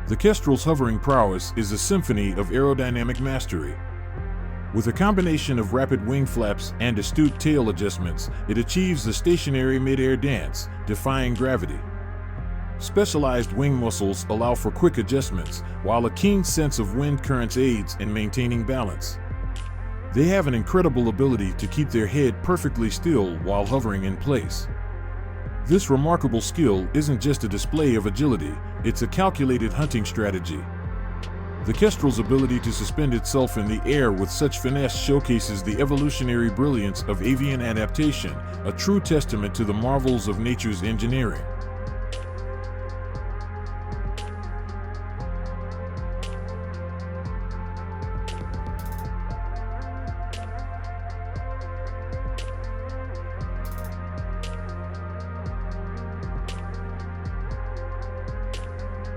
The kestrel's hovering prowess is a symphony of aerodynamic mastery. With a combination of rapid wing flaps and astute tail adjustments, it achieves the stationary mid-air dance, defying gravity. Specialized wing muscles allow for quick adjustments, while a keen sense of wind currents aids in maintaining balance. They have an incredible ability to keep their head perfectly still while hovering in place. This remarkable skill isn't just a display of agility, it's a calculated hunting strategy. The kestrel's ability to suspend itself in the air with such finesse showcases the evolutionary brilliance of avian adaptation, a true testament to the marvels of nature's engineering.